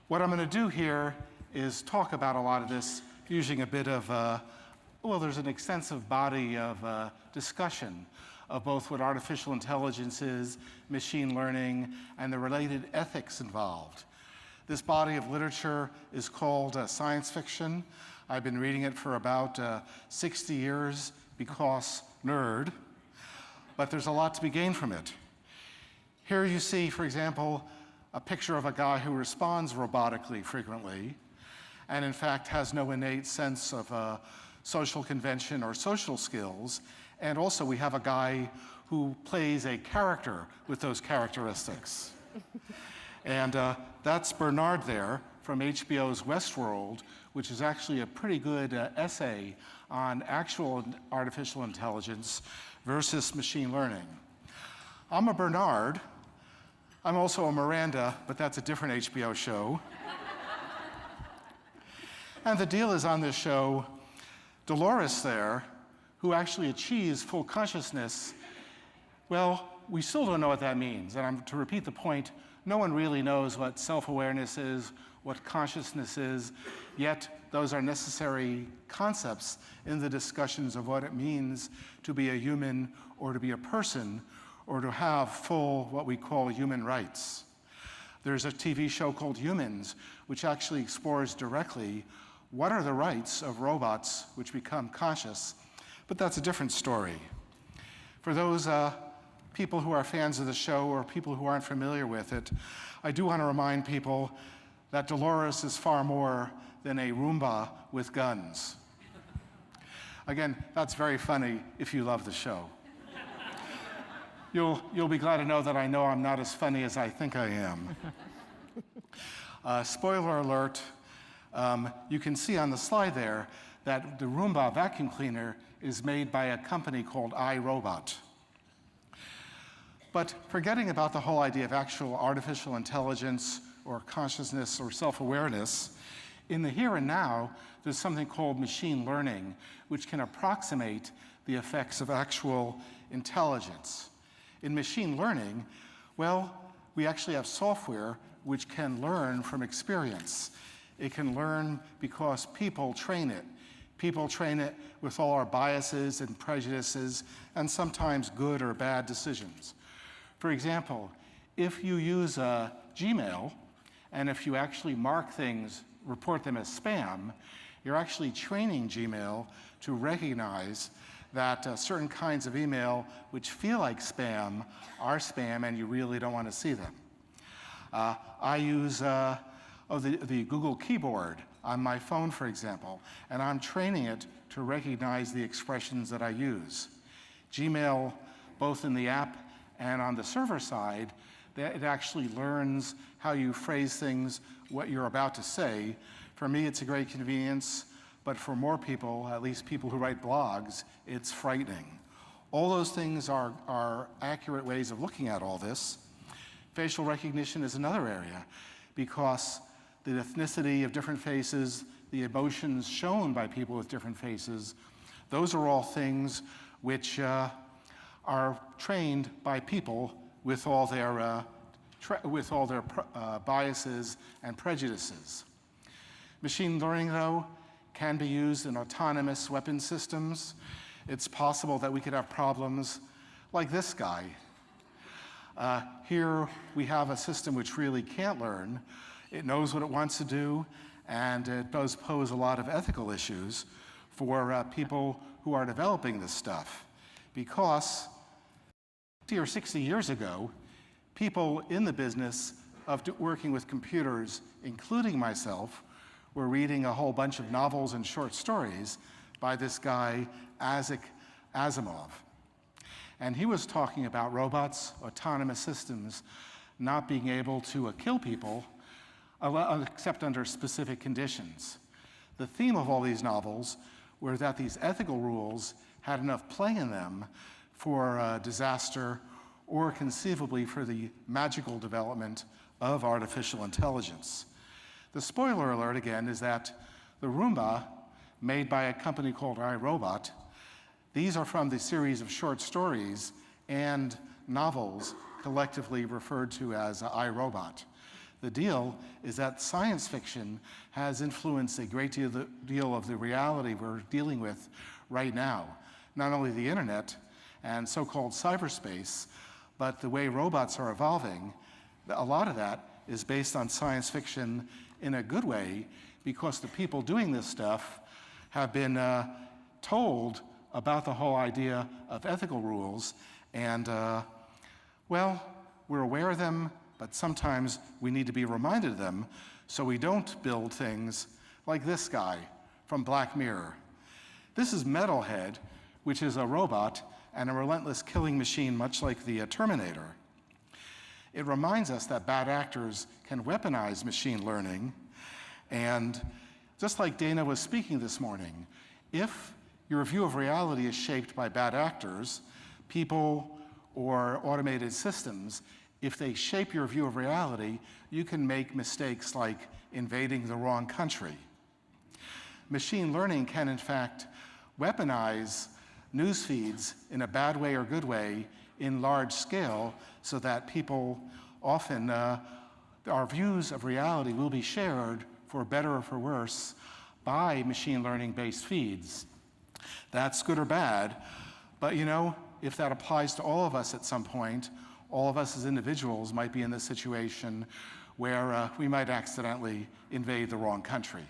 What I'm going to do here is talk about a lot of this using a bit of, well, there's an extensive body of discussion of both what artificial intelligence is, machine learning, and the related ethics involved. This body of literature is called science fiction. I've been reading it for about 60 years because nerd, but there's a lot to be gained from it. Here you see, for example, a picture of a guy who responds robotically frequently, and in fact has no innate sense of social convention or social skills. And also we have a guy who plays a character with those characteristics. And that's Bernard there from HBO's Westworld, which is actually a pretty good essay on actual artificial intelligence versus machine learning. I'm a Bernard. I'm also a Miranda, but that's a different HBO show. And the deal is on this show, Dolores there, who actually achieves full consciousness, well, we still don't know what that means. And to repeat the point, no one really knows what self-awareness is, what consciousness is, yet those are necessary concepts in the discussions of what it means to be a human or to be a person or to have full, what we call human rights. There's a TV show called Humans, which actually explores directly what are the rights of robots which become conscious, but that's a different story. For those people who are fans of the show or people who aren't familiar with it, I do want to remind people that Dolores is far more than a Roomba with guns. Again, that's very funny if you love the show. You'll be glad to know that I know I'm not as funny as I think I am. Spoiler alert, you can see on the slide there that the Roomba vacuum cleaner is made by a company called iRobot. But forgetting about the whole idea of actual artificial intelligence or consciousness or self-awareness, in the here and now, there's something called machine learning, which can approximate the effects of actual intelligence. In machine learning, well, we actually have software which can learn from experience. It can learn because people train it. People train it with all our biases and prejudices and sometimes good or bad decisions. For example, if you use Gmail, and if you actually mark things, report them as spam, you're actually training Gmail to recognize that certain kinds of email which feel like spam are spam and you really don't want to see them. I use the Google keyboard on my phone, for example, and I'm training it to recognize the expressions that I use. Gmail, both in the app and on the server side, it actually learns how you phrase things, what you're about to say. For me, it's a great convenience, but for more people, at least people who write blogs, it's frightening. All those things are accurate ways of looking at all this. Facial recognition is another area, because the ethnicity of different faces, the emotions shown by people with different faces, those are all things which are trained by people with all their biases and prejudices. Machine learning, though, can be used in autonomous weapon systems. It's possible that we could have problems like this guy. Here we have a system which really can't learn. It knows what it wants to do, and it does pose a lot of ethical issues for people who are developing this stuff. Because 50 or 60 years ago, people in the business of working with computers, including myself, were reading a whole bunch of novels and short stories by this guy, Isaac Asimov. And he was talking about robots, autonomous systems, not being able to kill people except under specific conditions. The theme of all these novels were that these ethical rules had enough play in them for disaster or conceivably for the magical development of artificial intelligence. The spoiler alert, again, is that the Roomba, made by a company called iRobot, these are from the series of short stories and novels collectively referred to as iRobot. The deal is that science fiction has influenced a great deal of the reality we're dealing with right now. Not only the internet and so-called cyberspace, but the way robots are evolving. A lot of that is based on science fiction in a good way, because the people doing this stuff have been told about the whole idea of ethical rules, and well, we're aware of them, but sometimes we need to be reminded of them so we don't build things like this guy from Black Mirror. This is Metalhead, which is a robot and a relentless killing machine, much like the Terminator. It reminds us that bad actors can weaponize machine learning, and just like Dana was speaking this morning, if your view of reality is shaped by bad actors, people or automated systems, if they shape your view of reality, you can make mistakes like invading the wrong country. Machine learning can, in fact, weaponize news feeds in a bad way or good way in large scale, so that people often, our views of reality will be shared, for better or for worse, by machine learning-based feeds. That's good or bad, but you know, if that applies to all of us at some point, all of us as individuals might be in this situation where we might accidentally invade the wrong country.